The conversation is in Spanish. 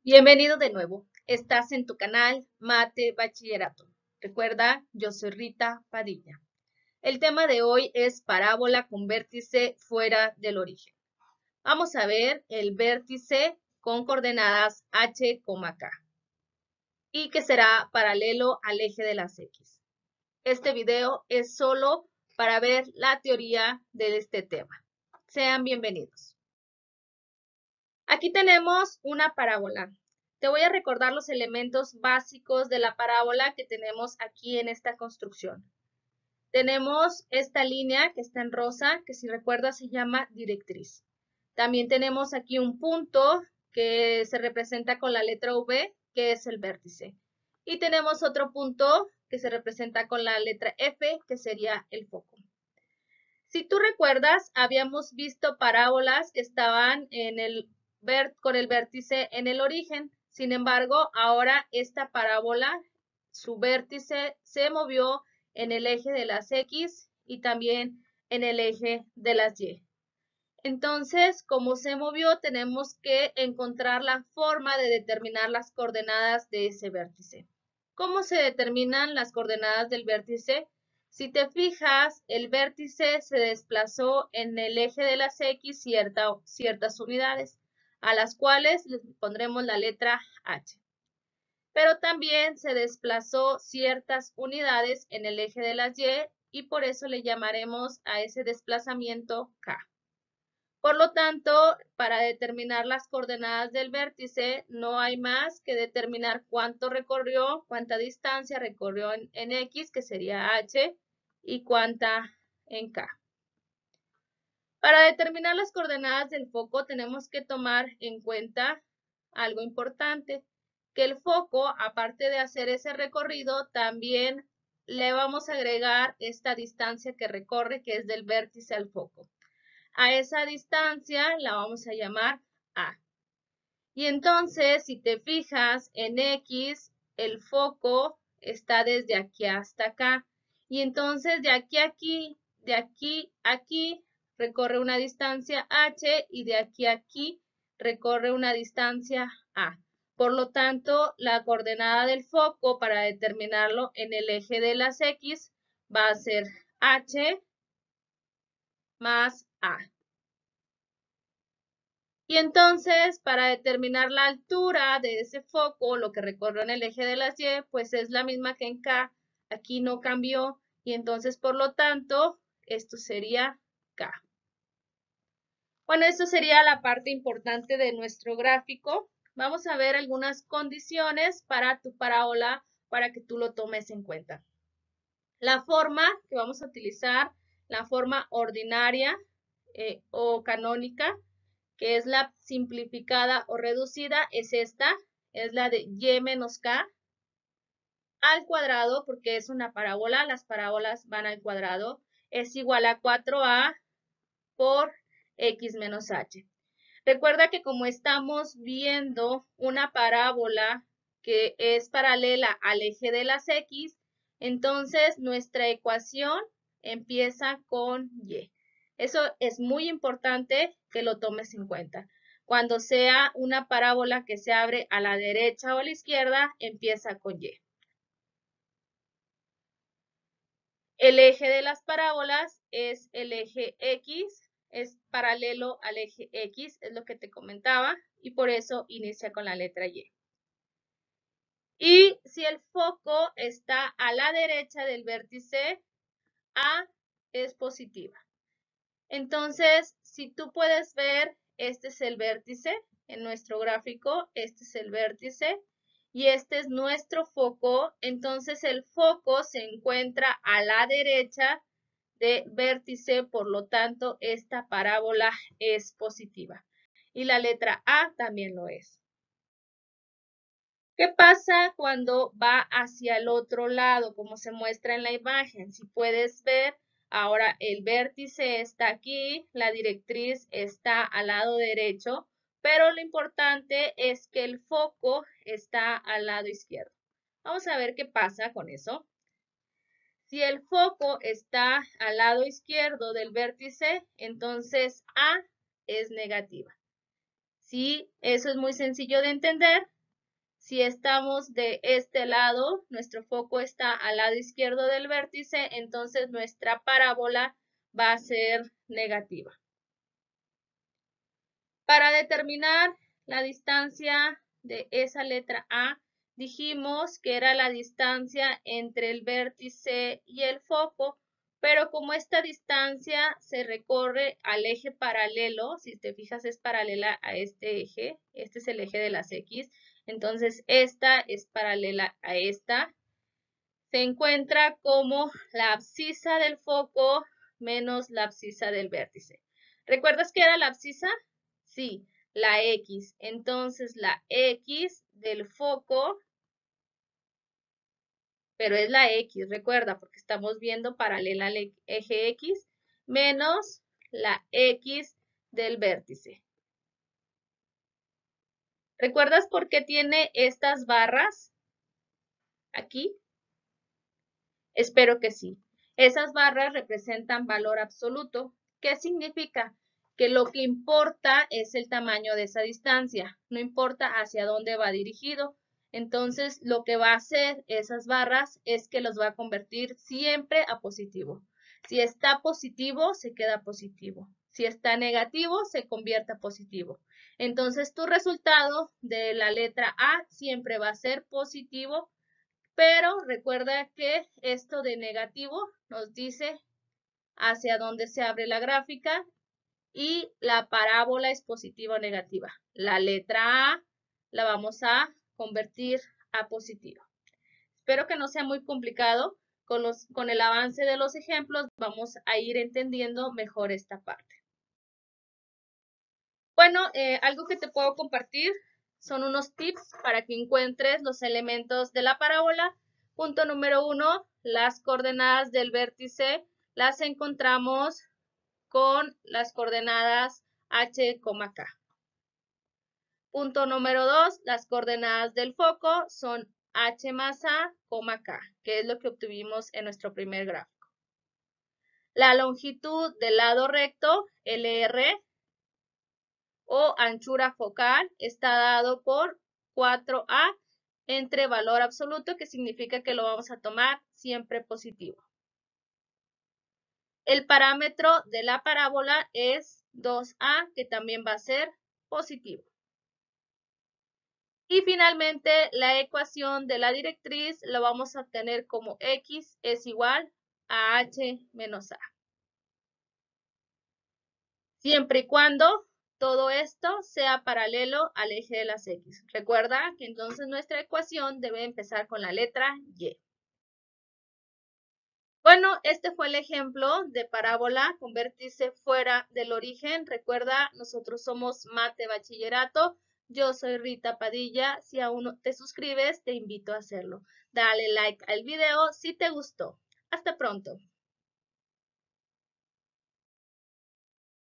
Bienvenido de nuevo. Estás en tu canal Mate Bachillerato. Recuerda, yo soy Rita Padilla. El tema de hoy es parábola con vértice fuera del origen. Vamos a ver el vértice con coordenadas h, k y que será paralelo al eje de las x. Este video es solo para ver la teoría de este tema. Sean bienvenidos. Aquí tenemos una parábola. Te voy a recordar los elementos básicos de la parábola que tenemos aquí en esta construcción. Tenemos esta línea que está en rosa, que si recuerdas se llama directriz. También tenemos aquí un punto que se representa con la letra V, que es el vértice. Y tenemos otro punto que se representa con la letra F, que sería el foco. Si tú recuerdas, habíamos visto parábolas que estaban con el vértice en el origen. Sin embargo, ahora esta parábola, su vértice se movió en el eje de las X y también en el eje de las Y. Entonces, como se movió, tenemos que encontrar la forma de determinar las coordenadas de ese vértice. ¿Cómo se determinan las coordenadas del vértice? Si te fijas, el vértice se desplazó en el eje de las X ciertas unidades, a las cuales les pondremos la letra H. Pero también se desplazó ciertas unidades en el eje de las y por eso le llamaremos a ese desplazamiento K. Por lo tanto, para determinar las coordenadas del vértice, no hay más que determinar cuánto recorrió, cuánta distancia recorrió en X, que sería H, y cuánta en K. Para determinar las coordenadas del foco, tenemos que tomar en cuenta algo importante, que el foco, aparte de hacer ese recorrido, también le vamos a agregar esta distancia que recorre, que es del vértice al foco. A esa distancia la vamos a llamar A. Y entonces, si te fijas en X, el foco está desde aquí hasta acá. Y entonces de aquí a aquí, de aquí a aquí, recorre una distancia H y de aquí a aquí recorre una distancia A. Por lo tanto, la coordenada del foco para determinarlo en el eje de las X va a ser H más A. Y entonces, para determinar la altura de ese foco, lo que recorrió en el eje de las Y, pues es la misma que en K. Aquí no cambió y entonces, por lo tanto, esto sería K. Bueno, esto sería la parte importante de nuestro gráfico. Vamos a ver algunas condiciones para tu parábola para que tú lo tomes en cuenta. La forma que vamos a utilizar, la forma ordinaria o canónica, que es la simplificada o reducida, es esta, es la de y menos k al cuadrado, porque es una parábola, las parábolas van al cuadrado, es igual a 4a por x menos h. Recuerda que como estamos viendo una parábola que es paralela al eje de las x, entonces nuestra ecuación empieza con y. Eso es muy importante que lo tomes en cuenta. Cuando sea una parábola que se abre a la derecha o a la izquierda, empieza con y. El eje de las parábolas es el eje X, es paralelo al eje X, es lo que te comentaba, y por eso inicia con la letra Y. Y si el foco está a la derecha del vértice, A es positiva. Entonces, si tú puedes ver, este es el vértice en nuestro gráfico, este es el vértice y este es nuestro foco. Entonces, el foco se encuentra a la derecha de vértice, por lo tanto, esta parábola es positiva. Y la letra A también lo es. ¿Qué pasa cuando va hacia el otro lado, como se muestra en la imagen? Si puedes ver, ahora el vértice está aquí, la directriz está al lado derecho, pero lo importante es que el foco está al lado izquierdo. Vamos a ver qué pasa con eso. Si el foco está al lado izquierdo del vértice, entonces A es negativa. Sí, eso es muy sencillo de entender. Si estamos de este lado, nuestro foco está al lado izquierdo del vértice, entonces nuestra parábola va a ser negativa. Para determinar la distancia de esa letra A, dijimos que era la distancia entre el vértice y el foco, pero como esta distancia se recorre al eje paralelo, si te fijas es paralela a este eje, este es el eje de las X, entonces esta es paralela a esta, se encuentra como la abscisa del foco menos la abscisa del vértice. ¿Recuerdas qué era la abscisa? Sí, la X. Entonces la X del foco, pero es la X, recuerda, porque estamos viendo paralela al eje X, menos la X del vértice. ¿Recuerdas por qué tiene estas barras aquí? Espero que sí. Esas barras representan valor absoluto. ¿Qué significa? Que lo que importa es el tamaño de esa distancia, no importa hacia dónde va dirigido. Entonces, lo que va a hacer esas barras es que los va a convertir siempre a positivo. Si está positivo, se queda positivo. Si está negativo, se convierte a positivo. Entonces, tu resultado de la letra A siempre va a ser positivo, pero recuerda que esto de negativo nos dice hacia dónde se abre la gráfica y la parábola es positiva o negativa. La letra A la vamos a convertir a positiva. Espero que no sea muy complicado. Con el avance de los ejemplos vamos a ir entendiendo mejor esta parte. Bueno, algo que te puedo compartir son unos tips para que encuentres los elementos de la parábola. Punto número 1, las coordenadas del vértice las encontramos con las coordenadas h, k. Punto número 2, las coordenadas del foco son h más a, k, que es lo que obtuvimos en nuestro primer gráfico. La longitud del lado recto, LR, o anchura focal está dado por 4A entre valor absoluto, que significa que lo vamos a tomar siempre positivo. El parámetro de la parábola es 2A, que también va a ser positivo. Y finalmente, la ecuación de la directriz lo vamos a obtener como X es igual a H menos A. Siempre y cuando todo esto sea paralelo al eje de las X. Recuerda que entonces nuestra ecuación debe empezar con la letra Y. Bueno, este fue el ejemplo de parábola con vértice fuera del origen. Recuerda, nosotros somos Mate Bachillerato. Yo soy Rita Padilla. Si aún no te suscribes, te invito a hacerlo. Dale like al video si te gustó. Hasta pronto.